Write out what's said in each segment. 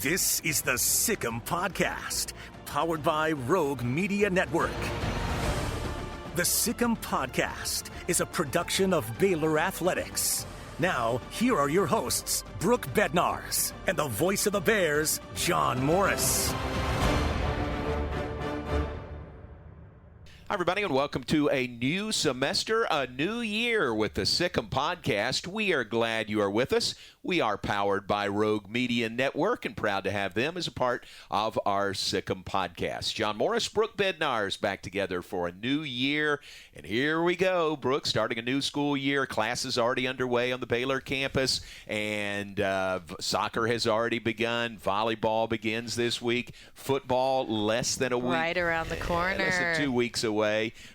This is the Sick'em Podcast, powered by Rogue Media Network. The Sick'em Podcast is a production of Baylor Athletics. Now, here are your hosts, Brooke Bednarz and the voice of the Bears, John Morris. Hi, everybody, and welcome to a new semester, a new year with the Sick'em Podcast. We are glad you are with us. We are powered by Rogue Media Network and proud to have them as a part of our Sick'em Podcast. John Morris, Brooke Bednarz back together for a new year. And here we go, Brooke, starting a new school year. Classes already underway on the Baylor campus, and soccer has already begun. Volleyball begins this week. Football less than a week. Right around the corner. Less than 2 weeks away.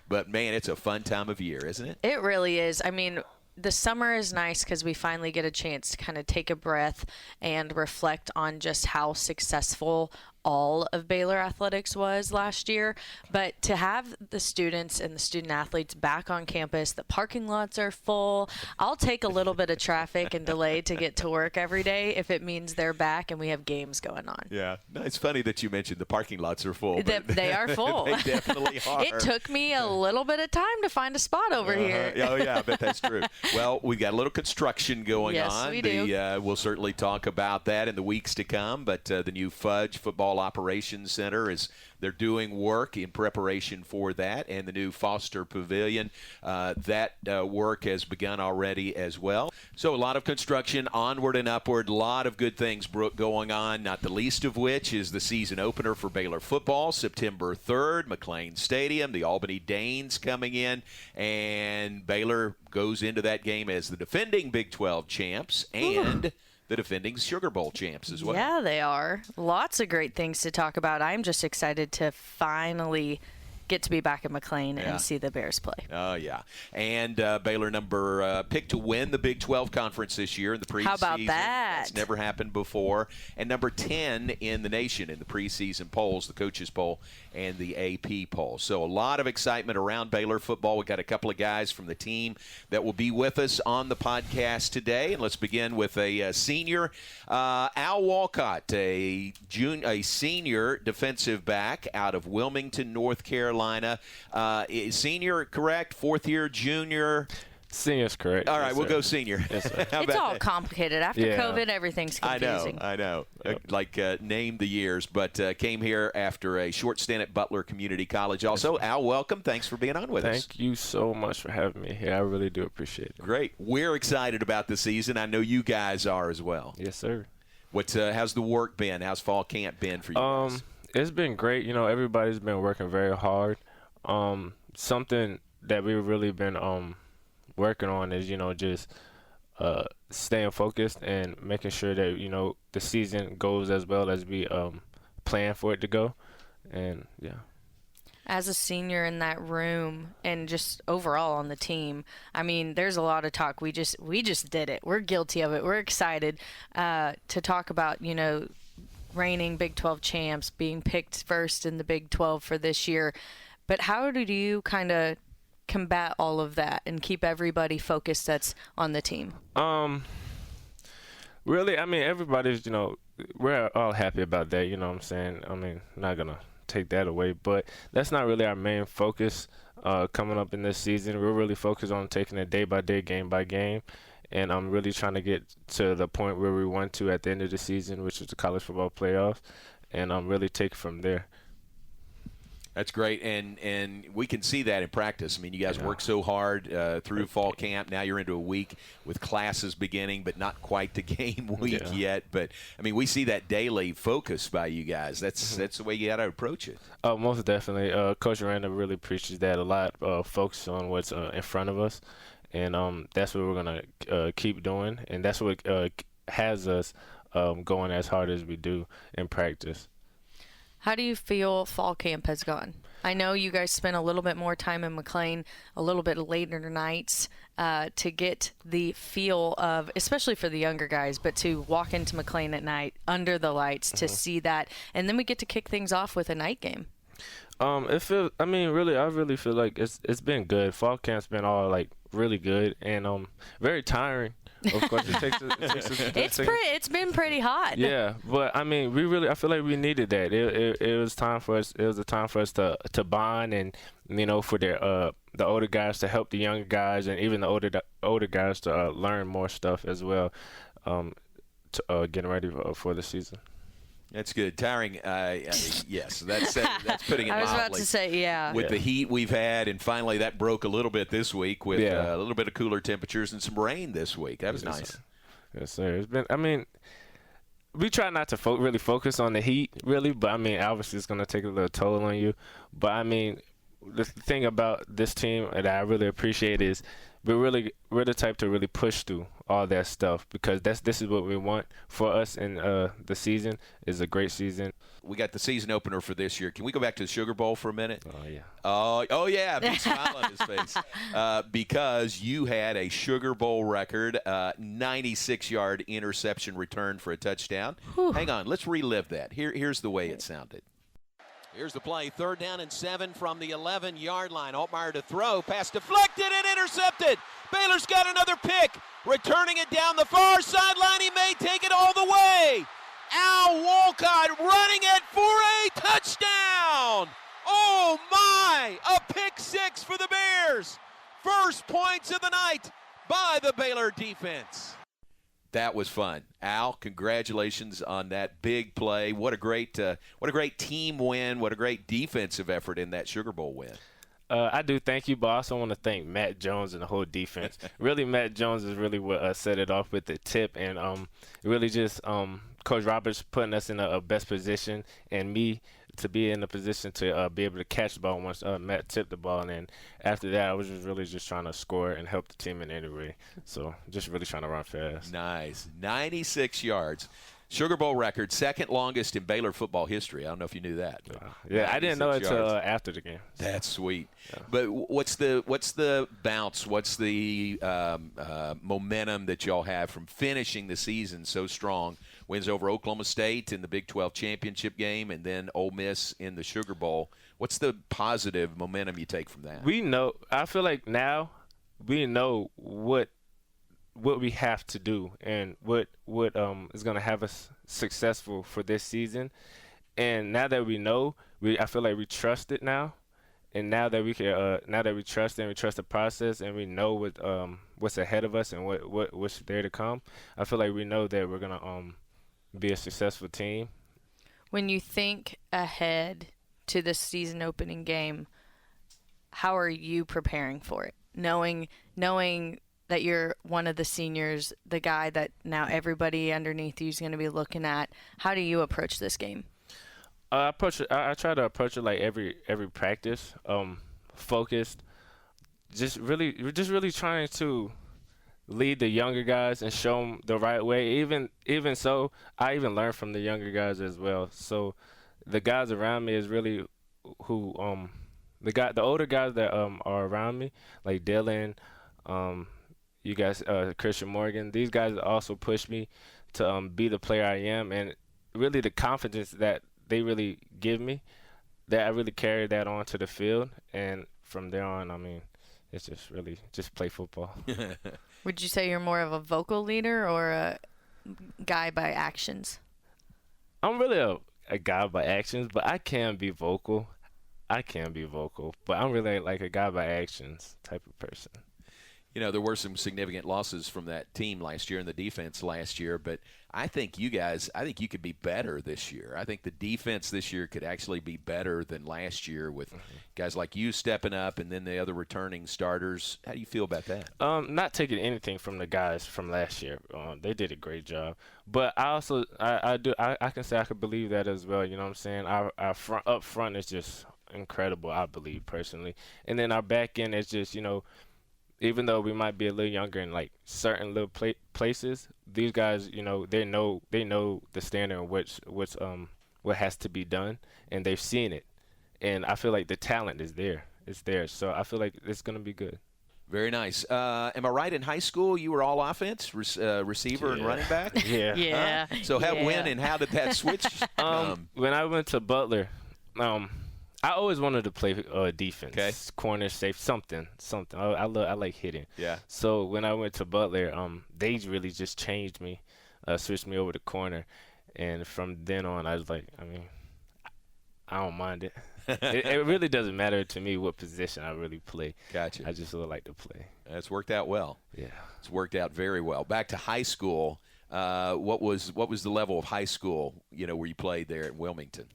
But, man, it's a fun time of year, isn't it? It really is. I mean, the summer is nice because we finally get a chance to kind of take a breath and reflect on just how successful all of Baylor athletics was last year. But to have the students and the student athletes back on campus, the parking lots are full. I'll take a little bit of traffic and delay to get to work every day if it means they're back and we have games going on. Yeah. No, it's funny that you mentioned the parking lots are full. They are full. They definitely are. It took me a little bit of time to find a spot over here. Oh, yeah, I bet that's true. Well, we've got a little construction going on. Yes, we do. We'll certainly talk about that in the weeks to come, but the new Fudge Football Operations Center they're doing work in preparation for that, and the new Foster Pavilion, that work has begun already as well. So a lot of construction, onward and upward, a lot of good things, Brooke, going on, not the least of which is the season opener for Baylor football, September 3rd, McLean Stadium, the Albany Danes coming in, and Baylor goes into that game as the defending Big 12 champs and the defending Sugar Bowl champs as well. Yeah, they are. Lots of great things to talk about. I'm just excited to finally get to be back at McLean and see the Bears play. Oh, yeah. And Baylor picked to win the Big 12 conference this year in the preseason. How about that? That's never happened before. And number 10 in the nation in the preseason polls, the coaches poll and the AP poll. So a lot of excitement around Baylor football. We've got a couple of guys from the team that will be with us on the podcast today. And let's begin with a senior, Al Walcott, a senior defensive back out of Wilmington, North Carolina. Senior, correct? Fourth year, junior? Senior's correct. All right, yes, we'll sir. go senior. Yes, sir. It's all complicated. After COVID, everything's confusing. I know. Yep. Name the years, but came here after a short stint at Butler Community College. Also, Al, welcome. Thanks for being on with us. Thank you so much for having me here. I really do appreciate it. Great. We're excited about the season. I know you guys are as well. Yes, sir. How's the work been? How's fall camp been for you guys? It's been great. Everybody's been working very hard. Something that we've really been working on is, just staying focused and making sure that, the season goes as well as we plan for it to go. And, yeah. As a senior in that room and just overall on the team, I mean, there's a lot of talk. We just did it. We're guilty of it. We're excited to talk about, reigning Big 12 champs, being picked first in the Big 12 for this year. But how do you kind of combat all of that and keep everybody focused that's on the team? Really, I mean, everybody's, we're all happy about that, you know what I'm saying? I mean, not going to take that away, but that's not really our main focus coming up in this season. We're really focused on taking it day by day, game by game, and I'm really trying to get to the point where we want to at the end of the season, which is the college football playoffs, and really take it from there. That's great, and we can see that in practice. I mean, you guys work so hard through fall camp. Now you're into a week with classes beginning, but not quite the game week yet. But, I mean, we see that daily focus by you guys. That's the way you got to approach it. Most definitely. Coach Aranda really preaches that a lot, focus on what's in front of us. And that's what we're going to keep doing, and that's what has us going as hard as we do in practice. How do you feel fall camp has gone? I know you guys spent a little bit more time in McLean, a little bit later nights to get the feel of, especially for the younger guys, but to walk into McLean at night under the lights to see that. And then we get to kick things off with a night game. I really feel like it's been good. Fall camp's been all really good and very tiring. Of course, it takes It's been pretty hot. Yeah, but I mean, I feel like we needed that. It was time for us. It was a time for us to bond, and for the older guys to help the younger guys, and even the older guys to learn more stuff as well. Getting ready for the season. That's good. Tiring, yes. That's putting it mildly. I was about to say, yeah. With the heat we've had, and finally that broke a little bit this week with a little bit of cooler temperatures and some rain this week. That was nice. Yes, sir. It's been. I mean, we try not to really focus on the heat, really, but I mean, obviously it's going to take a little toll on you. But I mean, the thing about this team that I really appreciate is we're the type to really push through all that stuff, because this is what we want for us in the season is a great season. We got the season opener for this year. Can we go back to the Sugar Bowl for a minute? Oh, yeah. Oh yeah, big smile on his face. Because you had a Sugar Bowl record, 96-yard interception return for a touchdown. Whew. Hang on, let's relive that. Here's the way it sounded. Here's the play, 3rd down and 7 from the 11-yard line. Altmaier to throw, pass deflected and intercepted. Baylor's got another pick. Returning it down the far sideline, he may take it all the way. Al Walcott running it for a touchdown. Oh my, a pick 6 for the Bears. First points of the night by the Baylor defense. That was fun. Al, congratulations on that big play. What a great team win. What a great defensive effort in that Sugar Bowl win. I do thank you, but I also want to thank Matt Jones and the whole defense. Really, Matt Jones is really what set it off with the tip, and really just Coach Roberts putting us in a best position, and me to be in a position to be able to catch the ball once Matt tipped the ball. And then after that, I was just trying to score and help the team in any way. So just really trying to run fast. Nice. 96 yards. Sugar Bowl record, second longest in Baylor football history. I don't know if you knew that. Yeah, I didn't know it until after the game. That's sweet. Yeah. But what's the bounce? What's the momentum that y'all have from finishing the season so strong? Wins over Oklahoma State in the Big 12 championship game, and then Ole Miss in the Sugar Bowl. What's the positive momentum you take from that? We know. I feel like now we know what we have to do and what is going to have us successful for this season. And now that we know, I feel like we trust it now. And now that we can, now that we trust it and we trust the process and we know what's ahead of us and what's there to come, I feel like we know that we're gonna be a successful team. When you think ahead to the season opening game, how are you preparing for it? Knowing that you're one of the seniors, the guy that now everybody underneath you is going to be looking at, how do you approach this game? I try to approach it like every practice, focused, just really trying to lead the younger guys and show them the right way. Even so, I even learn from the younger guys as well. So the guys around me is really who the older guys that are around me, like Dylan, you guys, Christian Morgan. These guys also push me to be the player I am, and really the confidence that they really give me, that I really carry that on to the field. And from there on, I mean, it's just really just play football. Would you say you're more of a vocal leader or a guy by actions? I'm really a guy by actions, but I can be vocal. But I'm really like a guy by actions type of person. You know, there were some significant losses from that team last year and the defense last year, but I think you could be better this year. I think the defense this year could actually be better than last year with guys like you stepping up and then the other returning starters. How do you feel about that? Not taking anything from the guys from last year. They did a great job. But I also I can say I could believe that as well. You know what I'm saying? Our up front is just incredible, I believe, personally. And then our back end is just, you know, even though we might be a little younger in like certain little places, these guys, you know, they know the standard of what has to be done, and they've seen it. And I feel like the talent is there. It's there. So I feel like it's going to be good. Very nice. Am I right? In high school, you were all offense, receiver and running back? Yeah. Yeah. So when and how did that switch come? When I went to Butler, I always wanted to play defense, Okay. corner, safe, something. I like hitting. Yeah. So when I went to Butler, they really just changed me, switched me over to corner, and from then on, I was like, I don't mind it. It really doesn't matter to me what position I really play. Gotcha. I just really like to play. That's worked out well. Yeah. It's worked out very well. Back to high school. What was the level of high school, where you played there in Wilmington?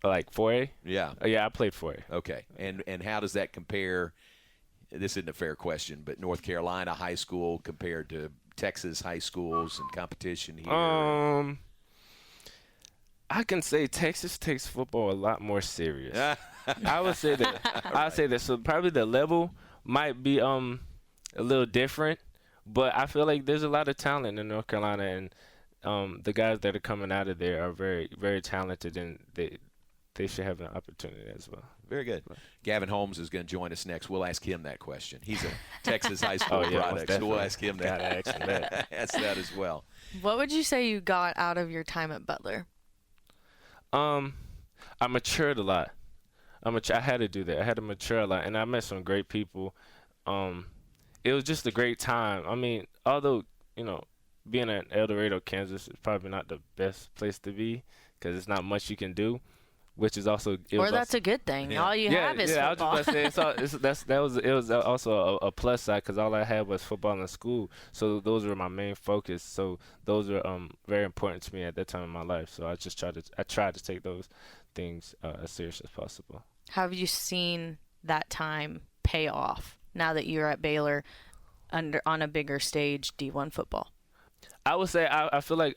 Like 4A? Yeah. Yeah, I played 4A. Okay. And how does that compare? This isn't a fair question, but North Carolina high school compared to Texas high schools and competition here? I can say Texas takes football a lot more serious. I would say that. I'd say that. So probably the level might be a little different, but I feel like there's a lot of talent in North Carolina, and the guys that are coming out of there are very, very talented, and they should have an opportunity as well. Very good. Gavin Holmes is going to join us next. We'll ask him that question. He's a Texas high school product, so we'll ask him that. Ask that as well. What would you say you got out of your time at Butler? I matured a lot. I had to do that. I had to mature a lot, and I met some great people. It was just a great time. Although, being in El Dorado, Kansas is probably not the best place to be because it's not much you can do, which is also that's a good thing. Yeah. All you have is football. I was just about to say, it was also a plus side because all I had was football in school. So those were my main focus. So those were very important to me at that time in my life. So I just tried to take those things as serious as possible. Have you seen that time pay off now that you're at Baylor on a bigger stage, D1 football? I would say I feel like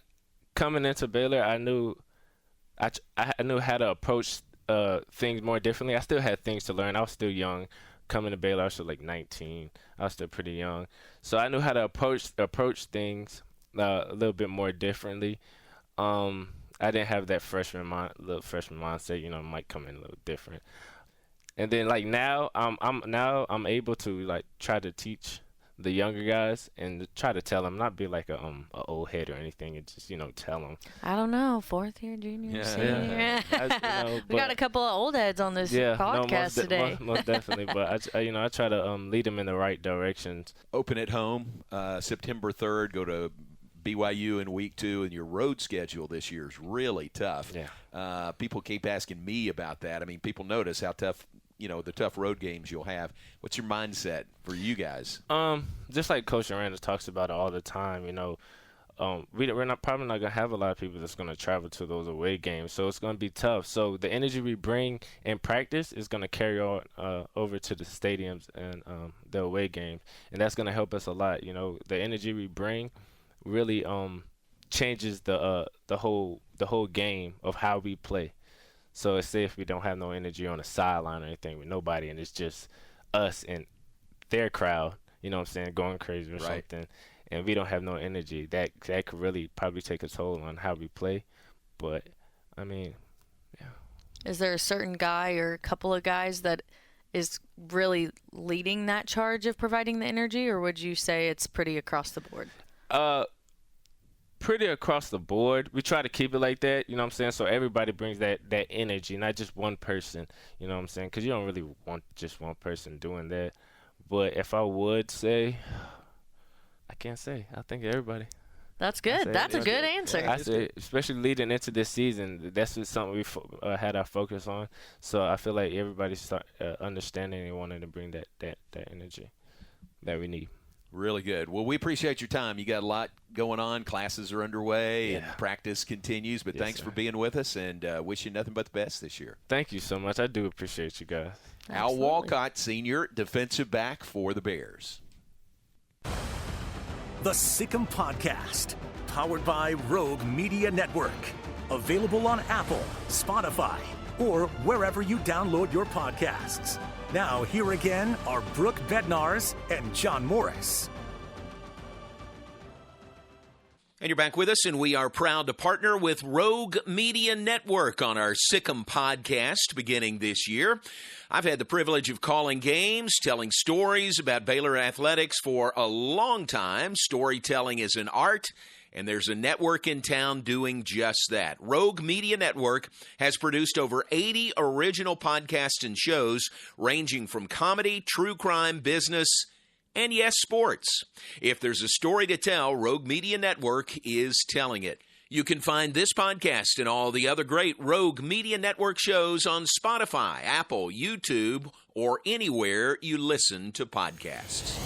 coming into Baylor, I knew how to approach things more differently. I still had things to learn. I was still young. Coming to Baylor, I was still like 19. I was still pretty young. So I knew how to approach things a little bit more differently. I didn't have that freshman mindset. It might come in a little different. And then like now, I'm able to like try to teach the younger guys and try to tell them, not be like a old head or anything, and just tell them. I don't know, fourth year, junior, senior. Yeah. We got a couple of old heads on this podcast today. Most definitely, but I try to lead them in the right directions. Open at home, September 3rd. Go to BYU in week 2, and your road schedule this year is really tough. Yeah. People keep asking me about that. people notice how tough. The tough road games you'll have. What's your mindset for you guys? Just like Coach Aranda talks about it all the time, we're probably not going to have a lot of people that's going to travel to those away games, so it's going to be tough. So the energy we bring in practice is going to carry on over to the stadiums and the away games, and that's going to help us a lot. The energy we bring really changes the whole game of how we play. So let's say if we don't have no energy on the sideline or anything with nobody, and it's just us and their crowd, going crazy or something, and we don't have no energy, that could really probably take a toll on how we play. But, yeah. Is there a certain guy or a couple of guys that is really leading that charge of providing the energy, or would you say it's pretty across the board? Pretty across the board. We try to keep it like that, so everybody brings that energy, not just one person, because you don't really want just one person doing that. But if I would say, I can't say. I think everybody. That's good. That's a good answer. I say, especially leading into this season, that's just something we had our focus on. So I feel like everybody start understanding and wanting to bring that energy that we need. Really good. Well, we appreciate your time. You got a lot going on. Classes are underway and practice continues. But thanks for being with us, and wish you nothing but the best this year. Thank you so much. I do appreciate you guys. Al Walcott, senior defensive back for the Bears. The Sikkim Podcast, powered by Rogue Media Network. Available on Apple, Spotify, or wherever you download your podcasts. Now, here again are Brooke Bednarz and John Morris. And you're back with us, and we are proud to partner with Rogue Media Network on our Sikkim podcast beginning this year. I've had the privilege of calling games, telling stories about Baylor athletics for a long time. Storytelling is an art, and there's a network in town doing just that. Rogue Media Network has produced over 80 original podcasts and shows ranging from comedy, true crime, business, and yes, sports. If there's a story to tell, Rogue Media Network is telling it. You can find this podcast and all the other great Rogue Media Network shows on Spotify, Apple, YouTube, or anywhere you listen to podcasts.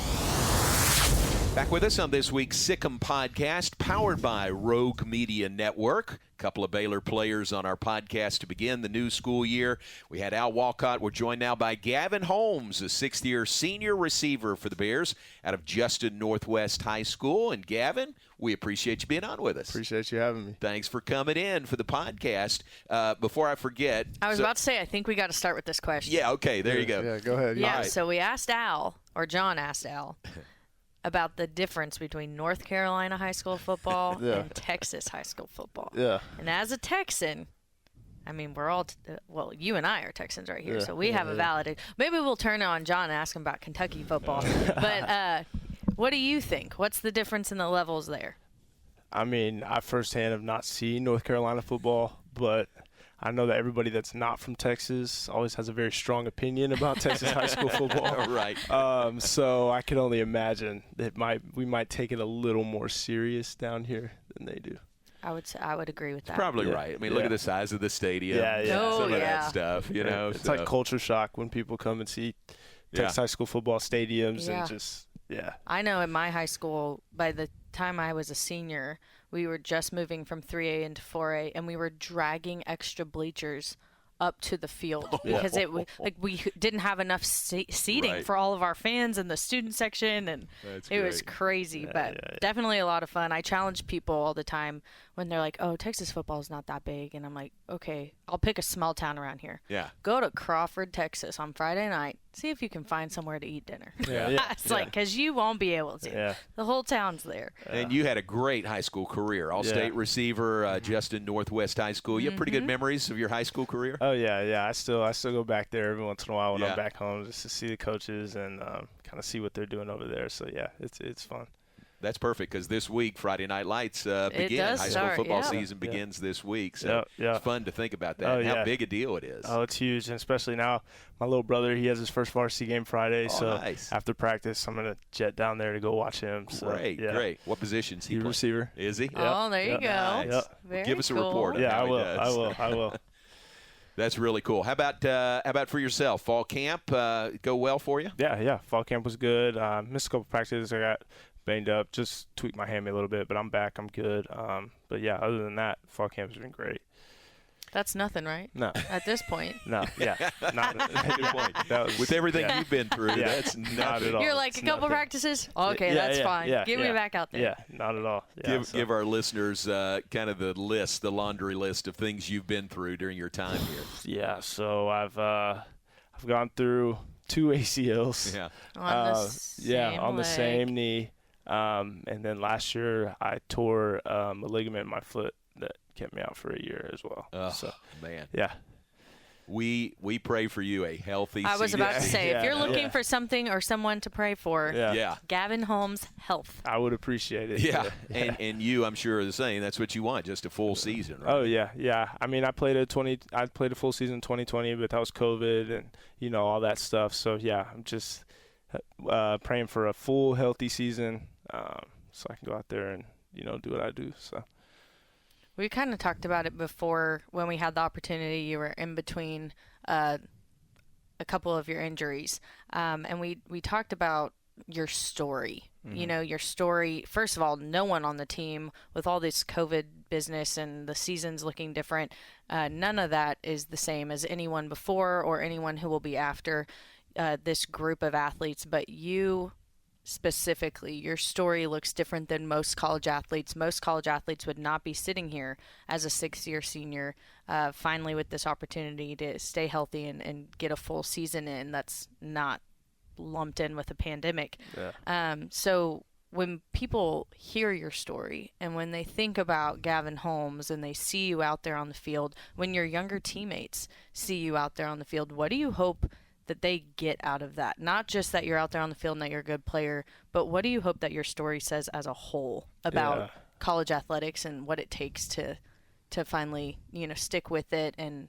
Back with us on this week's Sick'em Podcast, powered by Rogue Media Network. A couple of Baylor players on our podcast to begin the new school year. We had Al Walcott. We're joined now by Gavin Holmes, a sixth-year senior receiver for the Bears out of Justin Northwest High School. And Gavin, we appreciate you being on with us. Appreciate you having me. Thanks for coming in for the podcast. Before I forget. I was about to say, I think we got to start with this question. Yeah, okay, there you go. Yeah, go ahead. Yeah, Right. so we asked Al, or John asked Al, about the difference between North Carolina high school football and Texas high school football. Yeah. And as a Texan, I mean, we're all, well, you and I are Texans right here, Yeah. so we have a valid. Maybe we'll turn on John and ask him about Kentucky football. But what do you think? What's the difference in the levels there? I mean, I firsthand have not seen North Carolina football, but I know that everybody that's not from Texas always has a very strong opinion about Texas high school football. Right. So I can only imagine that we might take it a little more serious down here than they do. I would agree with that. Probably Yeah. right. I mean, look at the size of the stadium. Yeah, yeah. Oh, Some of yeah. that stuff, you know. It's so. like culture shock when people come and see Texas high school football stadiums Yeah. and just, yeah. I know in my high school, by the time I was a senior, we were just moving from 3A into 4A, and we were dragging extra bleachers up to the field because we didn't have enough seating Right. for all of our fans in the student section, and That's it was great. crazy, but definitely a lot of fun. I challenge people all the time when they're like, "Oh, Texas football is not that big," and I'm like, "Okay, I'll pick a small town around here. Yeah. Go to Crawford, Texas on Friday night. See if you can find somewhere to eat dinner." Yeah. It's like, because you won't be able to. Yeah. The whole town's there. And you had a great high school career. All-state receiver, Justin Northwest High School. You have pretty good memories of your high school career? Oh yeah. I still go back there every once in a while when Yeah. I'm back home just to see the coaches and kind of see what they're doing over there. So yeah, it's fun. That's perfect because this week, Friday Night Lights begin. does High school start, football yeah. season begins this week. So Yeah. it's fun to think about that. Oh, and how yeah. big a deal it is. Oh, it's huge, and especially now, my little brother, he has his first varsity game Friday. So nice. after practice, I'm gonna jet down there to go watch him. So, Great, yeah. great. What position's he He's playing? receiver. Is he? Oh, there you go. Nice. Yep. Very Give us a cool. report. on Yeah, how I he will. does. I will. That's really cool. How about for yourself? Fall camp go well for you? Yeah. Fall camp was good. Missed a couple practices. I got banged up. Just tweaked my hammy a little bit, but I'm back. I'm good. But yeah, other than that, fall camp has been great. That's nothing, right? No. At this point. No, yeah, not Good point. that was, With everything yeah. you've been through, Yeah. that's Not at all. You're like, It's a couple nothing. practices? Okay, Yeah, that's yeah, fine. yeah, Get me yeah. back out there. Yeah, not at all. Yeah, Give our listeners kind of the laundry list of things you've been through during your time here. Yeah, so I've gone through 2 ACLs. Yeah. On the same leg. knee. And then last year I tore a ligament in my foot that kept me out for a year as well. Oh, So man. yeah, We pray for you a healthy I was season. about to say, if you're Yeah. looking Yeah. for something or someone to pray for, Yeah. Gavin Holmes Health. I would appreciate it. Yeah. And you, I'm sure, are the same. That's what you want, just a full season, right? Oh yeah. I mean, I played a full season in 2020, but that was COVID and all that stuff. So yeah, I'm just praying for a full healthy season, so I can go out there and do what I do. So We kind of talked about it before when we had the opportunity. You were in between a couple of your injuries, and we talked about your story. Your story. First of all, no one on the team with all this COVID business and the seasons looking different, none of that is the same as anyone before or anyone who will be after this group of athletes. But you specifically, your story looks different than most college athletes. Most college athletes would not be sitting here as a sixth-year senior, finally with this opportunity to stay healthy and get a full season in that's not lumped in with a pandemic. Yeah. So when people hear your story and when they think about Gavin Holmes and they see you out there on the field, when your younger teammates see you out there on the field, what do you hope that they get out of that? Not just that you're out there on the field and that you're a good player, but what do you hope that your story says as a whole about college athletics and what it takes to finally, stick with it and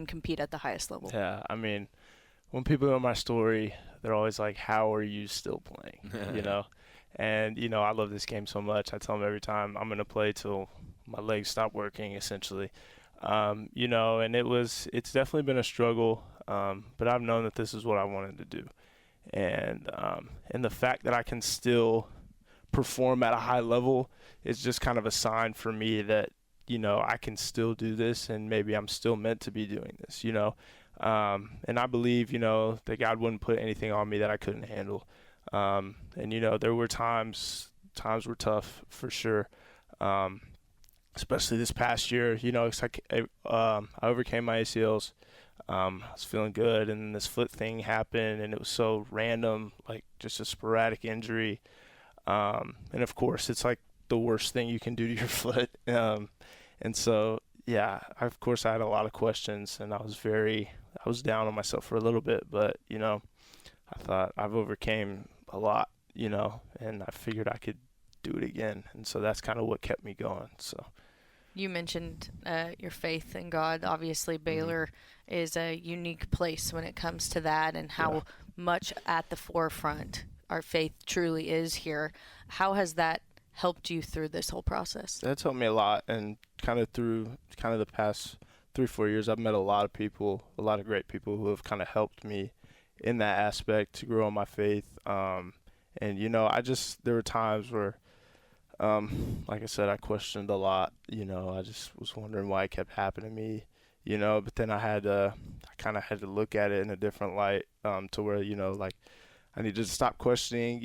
compete at the highest level. Yeah, I mean, when people know my story, they're always like, how are you still playing, And, I love this game so much. I tell them every time I'm going to play till my legs stop working, essentially. And it's definitely been a struggle, but I've known that this is what I wanted to do. And the fact that I can still perform at a high level is just kind of a sign for me that, I can still do this and maybe I'm still meant to be doing this, And I believe, that God wouldn't put anything on me that I couldn't handle. And, there were times were tough for sure. Especially this past year, it's like I overcame my ACLs. I was feeling good, and then this foot thing happened, and it was so random, like just a sporadic injury. And of course, it's like the worst thing you can do to your foot. And so, yeah, of course, I had a lot of questions, and I was down on myself for a little bit, but I thought I've overcame a lot, and I figured I could do it again, and so that's kind of what kept me going. So. You mentioned your faith in God. Obviously, Baylor is a unique place when it comes to that and how much at the forefront our faith truly is here. How has that helped you through this whole process? That's helped me a lot, and kind of through the past 3-4 years, I've met a lot of people, a lot of great people who have kind of helped me in that aspect to grow in my faith. And, there were times where, like I said, I questioned a lot. I just was wondering why it kept happening to me, but then I kind of had to look at it in a different light, to where, I needed to stop questioning,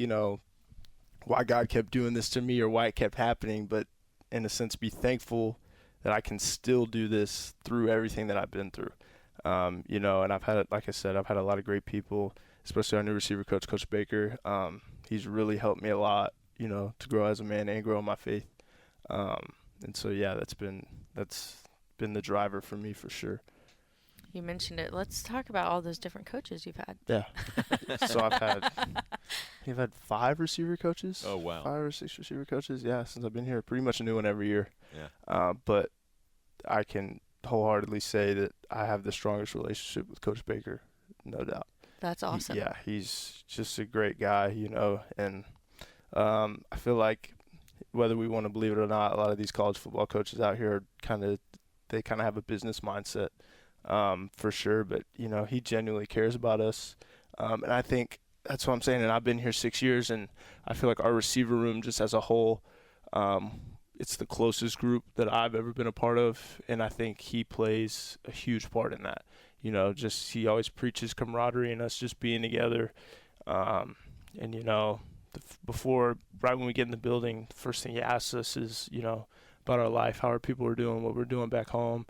why God kept doing this to me or why it kept happening, but in a sense be thankful that I can still do this through everything that I've been through. And I've had, like I said, I've had a lot of great people, especially our new receiver coach, Coach Baker. He's really helped me a lot, to grow as a man and grow in my faith. And so, yeah, that's been the driver for me for sure. You mentioned it. Let's talk about all those different coaches you've had. Yeah. So I've had 5 receiver coaches. Oh, wow. 5 or 6 receiver coaches, yeah, since I've been here. Pretty much a new one every year. Yeah. But I can wholeheartedly say that I have the strongest relationship with Coach Baker, no doubt. That's awesome. He's just a great guy, and I feel like whether we want to believe it or not, a lot of these college football coaches out here they kind of have a business mindset, for sure. But, he genuinely cares about us. And I think that's what I'm saying. And I've been here 6 years, and I feel like our receiver room just as a whole, it's the closest group that I've ever been a part of. And I think he plays a huge part in that. He always preaches camaraderie and us just being together. And, right when we get in the building, the first thing he asks us is, about our life, how our people are doing, what we're doing back home,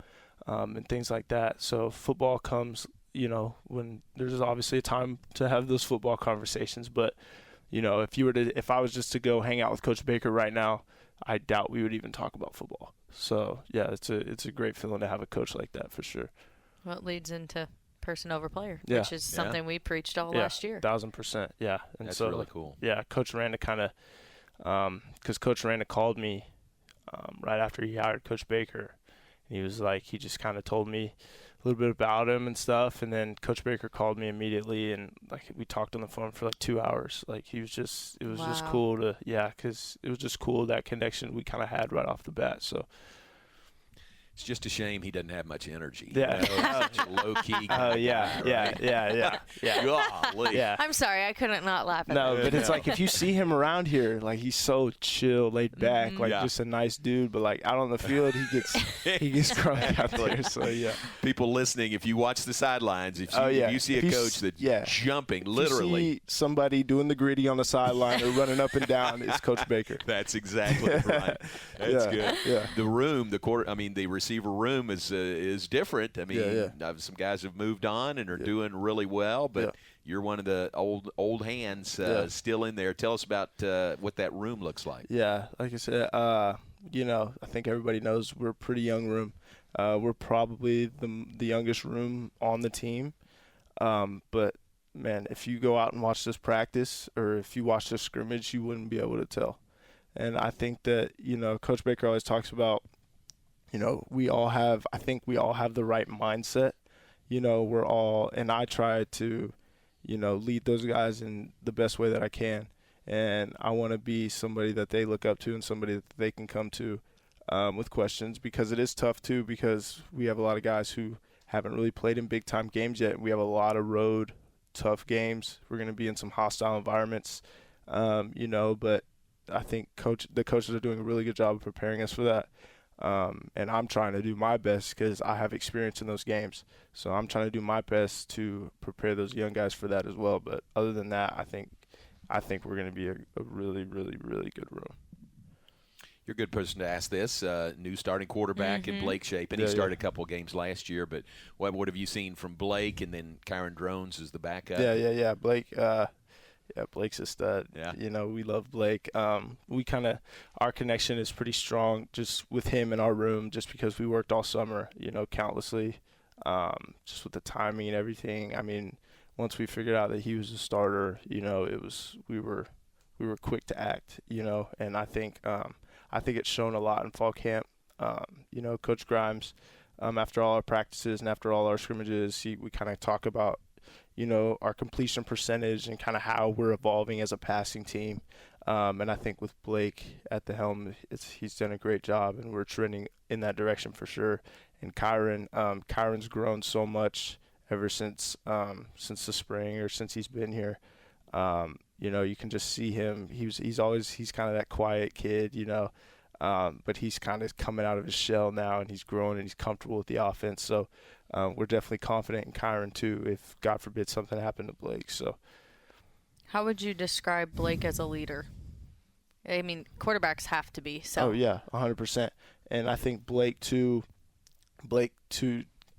and things like that. So football comes, when there's obviously a time to have those football conversations. But, if I was just to go hang out with Coach Baker right now, I doubt we would even talk about football. So, yeah, it's a great feeling to have a coach like that for sure. Well, it leads into person over player, yeah. which is something we preached last year. 1,000%, yeah. And that's so, really cool. Yeah, Coach Aranda because Coach Aranda called me right after he hired Coach Baker. And he was like, he just kind of told me a little bit about him and stuff. And then Coach Baker called me immediately, and we talked on the phone for 2 hours. It was just cool because it was just cool, that connection we kind of had right off the bat. So. It's just a shame he doesn't have much energy. Yeah. Such a low-key guy, yeah. Golly. Yeah. I'm sorry, I couldn't not laugh at No, that. but it's like if you see him around here, he's so chill, laid back, just a nice dude. But out on the field, he gets crunk out there. So yeah. People listening, if you watch the sidelines, if you see a coach that's jumping, literally. If you see somebody doing the gritty on the sideline or running up and down, it's Coach Baker. That's exactly right. That's good. Yeah. The room, the receiver room is different. Some guys have moved on and are doing really well, but you're one of the old hands still in there. Tell us about what that room looks like. Yeah, like I said, I think everybody knows we're a pretty young room. We're probably the youngest room on the team. But, man, if you go out and watch this practice or if you watch this scrimmage, you wouldn't be able to tell. And I think that, Coach Baker always talks about, I think we all have the right mindset. We're all, and I try to, lead those guys in the best way that I can. And I want to be somebody that they look up to and somebody that they can come to with questions, because it is tough too, because we have a lot of guys who haven't really played in big time games yet. We have a lot of road tough games. We're going to be in some hostile environments, but I think the coaches are doing a really good job of preparing us for that. And I'm trying to do my best because I have experience in those games. So I'm trying to do my best to prepare those young guys for that as well. But other than that, I think we're going to be a really, really, really good room. You're a good person to ask this. New starting quarterback in Blake Shapen. He started a couple of games last year, but what have you seen from Blake? And then Kyron Drones is the backup. Yeah. Blake's a stud. Yeah. We love Blake. Our connection is pretty strong just with him in our room, just because we worked all summer, countlessly, just with the timing and everything. I mean, once we figured out that he was a starter, we were quick to act, and I think it's shown a lot in fall camp. Coach Grimes, after all our practices and after all our scrimmages, we kind of talk about, our completion percentage and kind of how we're evolving as a passing team. And I think with Blake at the helm, he's done a great job, and we're trending in that direction for sure. And Kyron's grown so much ever since the spring, or since he's been here. You can just see him. He's kind of that quiet kid, but he's kind of coming out of his shell now, and he's growing and he's comfortable with the offense. So we're definitely confident in Kyron too, if God forbid something happened to Blake. So how would you describe Blake as a leader? I mean, quarterbacks have to be. So. Oh yeah, 100%. And I think Blake too,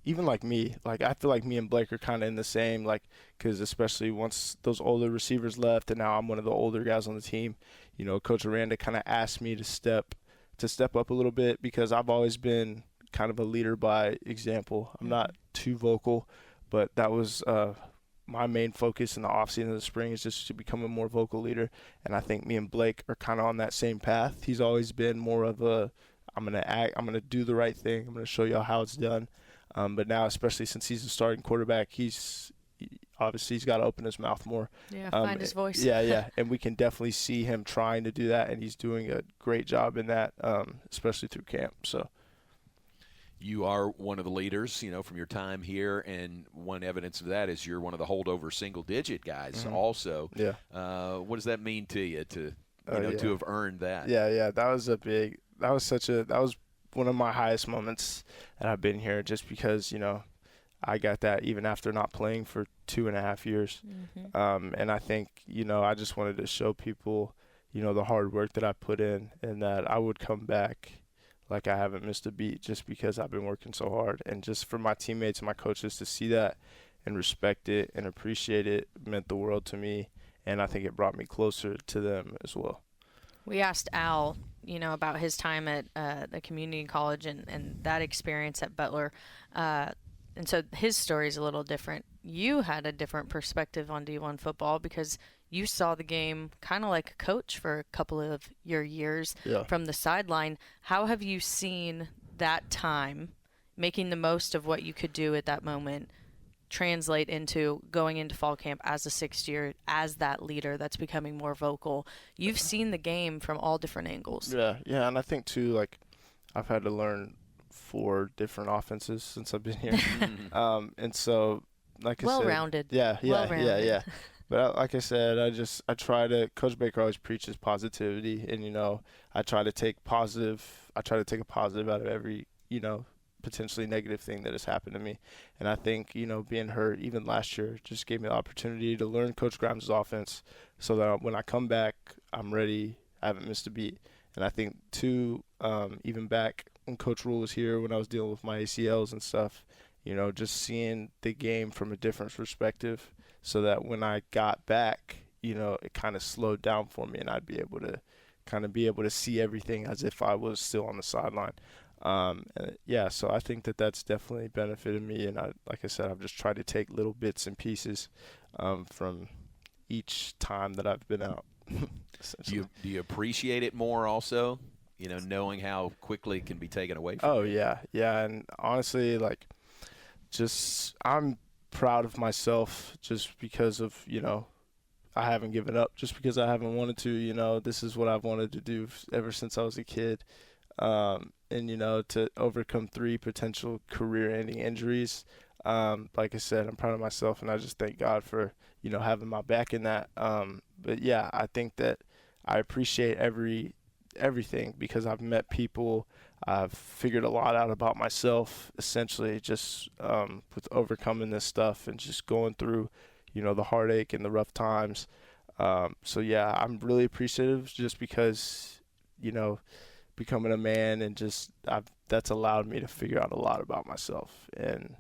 even like me, I feel like me and Blake are kind of in the same, because especially once those older receivers left, and now I'm one of the older guys on the team, Coach Aranda kind of asked me to step up a little bit, because I've always been kind of a leader by example. I'm not too vocal, but that was my main focus in the offseason of the spring, is just to become a more vocal leader. And I think me and Blake are kind of on that same path. He's always been more of I'm going to do the right thing. I'm going to show y'all how it's done. But now, especially since he's a starting quarterback, he's got to open his mouth more. Yeah, find his voice. Yeah. And we can definitely see him trying to do that, and he's doing a great job in that, especially through camp. So you are one of the leaders, from your time here, and one evidence of that is you're one of the holdover single-digit guys also. Yeah. What does that mean to you to have earned that? Yeah. That was one of my highest moments that I've been here, just because, I got that even after not playing for 2.5 years. And I think, I just wanted to show people, the hard work that I put in, and that I would come back like I haven't missed a beat, just because I've been working so hard. And just for my teammates and my coaches to see that and respect it and appreciate it meant the world to me. And I think it brought me closer to them as well. We asked Al, about his time at the community college and that experience at Butler. And so his story is a little different. You had a different perspective on D1 football, because you saw the game kind of like a coach for a couple of your years from the sideline. How have you seen that time, making the most of what you could do at that moment, translate into going into fall camp as a sixth year, as that leader that's becoming more vocal? You've seen the game from all different angles. Yeah, and I think too, I've had to learn 4 different offenses since I've been here, and so well-rounded. Yeah. But like I said, I try to. Coach Baker always preaches positivity, and I try to take a positive out of every potentially negative thing that has happened to me. And I think, being hurt even last year just gave me the opportunity to learn Coach Grimes' offense, so that when I come back, I'm ready. I haven't missed a beat. And I think too, even back when Coach Rule was here, when I was dealing with my ACLs and stuff, just seeing the game from a different perspective, so that when I got back, it kind of slowed down for me, and I'd be able to see everything as if I was still on the sideline. So I think that that's definitely benefited me, and like I said, I've just tried to take little bits and pieces from each time that I've been out. Do you appreciate it more also? Knowing how quickly it can be taken away from you. Oh, yeah. Yeah, and honestly, I'm proud of myself just because of, I haven't given up, just because I haven't wanted to. This is what I've wanted to do ever since I was a kid. And, to overcome 3 potential career-ending injuries, like I said, I'm proud of myself, and I just thank God for, having my back in that. But, yeah, I think that I appreciate everything because I've met people. I've figured a lot out about myself, essentially, just with overcoming this stuff and just going through, the heartache and the rough times. So, yeah, I'm really appreciative just because, becoming a man and that's allowed me to figure out a lot about myself and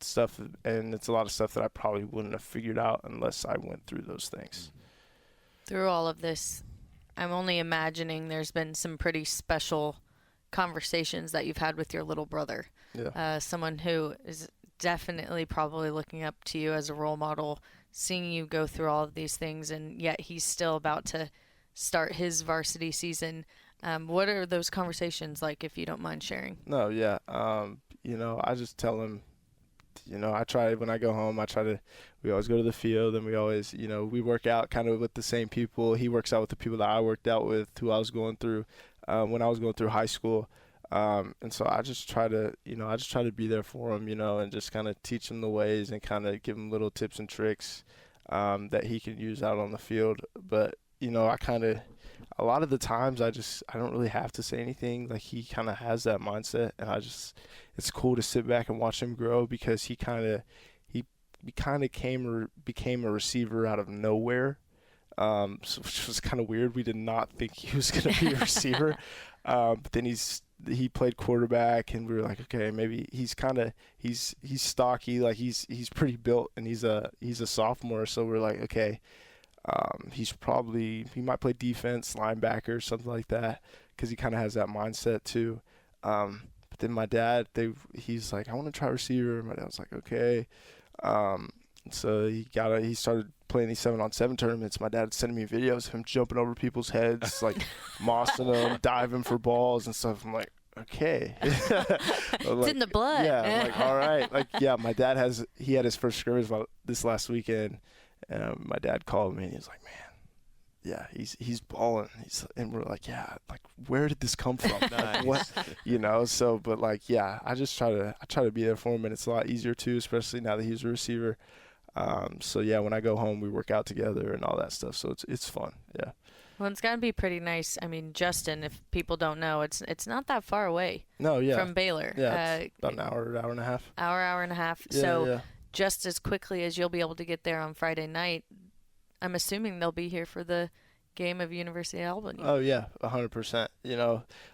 stuff. And it's a lot of stuff that I probably wouldn't have figured out unless I went through those things. Through all of this, I'm only imagining there's been some pretty special conversations that you've had with your little brother. Yeah. Someone who is definitely probably looking up to you as a role model, seeing you go through all of these things, and yet he's still about to start his varsity season. What are those conversations like, if you don't mind sharing? No, yeah. I just tell him, I try, when I go home, we always go to the field, and we always, we work out kind of with the same people. He works out with the people that I worked out with, who I was going through when I was going through high school. And so I just try to, be there for him, and just kind of teach him the ways and kind of give him little tips and tricks that he can use out on the field. But, a lot of the times I don't really have to say anything. Like, he kind of has that mindset, and it's cool to sit back and watch him grow because he became a receiver out of nowhere. Which was kind of weird. We did not think he was going to be a receiver. But then he played quarterback, and we were like, okay, maybe he's stocky, like he's pretty built, and he's a sophomore. So we're like, okay, he might play defense, linebacker, something like that, because he kind of has that mindset too. But then my dad, he's like, I want to try receiver. My dad was like, okay. So he started playing these 7-on-7 tournaments. My dad sending me videos of him jumping over people's heads, like mossing them, diving for balls and stuff. I'm like, okay. It's in the blood. Yeah, I'm like, all right. Like, yeah, my dad had his first scrimmage this last weekend, and my dad called me and he was like, man, yeah, he's balling. And we're like, yeah, like, where did this come from? Nice. Like, what, so, but like, yeah, I try to be there for him, and it's a lot easier too, especially now that he's a receiver. So yeah, when I go home, we work out together and all that stuff. So it's fun. Yeah. Well, it's got to be pretty nice. I mean, Justin, if people don't know, it's not that far away. No, yeah. From Baylor. Yeah, it's about an hour and a half. Hour and a half. Yeah, so yeah. Just as quickly as you'll be able to get there on Friday night, I'm assuming they'll be here for the game of University of Albany. Oh yeah, 100%.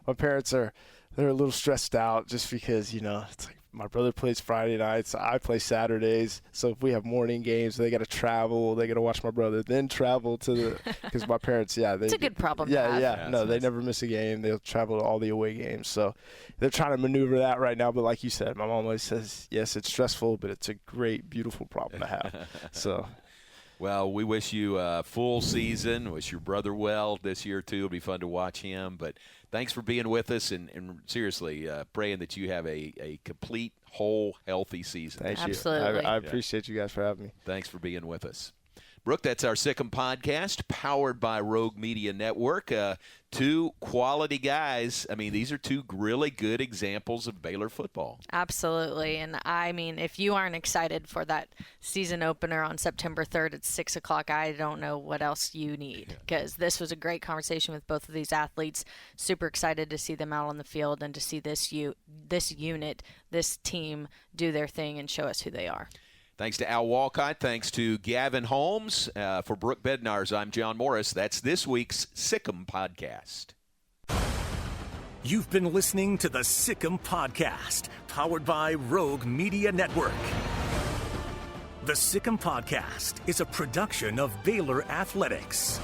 My parents they're a little stressed out just because it's like my brother plays Friday nights, I play Saturdays. So if we have morning games, they got to travel. They got to watch my brother, then travel to because my parents, it's a good problem. Yeah, to have. yeah. No, they never miss a game. They'll travel to all the away games. So they're trying to maneuver that right now. But like you said, my mom always says, yes, it's stressful, but it's a great, beautiful problem to have. So. Well, we wish you a full season. Wish your brother well this year, too. It'll be fun to watch him. But thanks for being with us, and seriously, praying that you have a complete, whole, healthy season. Thank you. Absolutely. I appreciate you guys for having me. Thanks for being with us. Brooke, that's our Sick'em podcast, powered by Rogue Media Network. Two quality guys. I mean, these are two really good examples of Baylor football. Absolutely. And, I mean, if you aren't excited for that season opener on September 3rd at 6 o'clock, I don't know what else you need, because this was a great conversation with both of these athletes. Super excited to see them out on the field and to see this unit, this team do their thing and show us who they are. Thanks to Al Walcott. Thanks to Gavin Holmes. For Brooke Bednarz, I'm John Morris. That's this week's Sick'em podcast. You've been listening to the Sick'em podcast, powered by Rogue Media Network. The Sick'em podcast is a production of Baylor Athletics.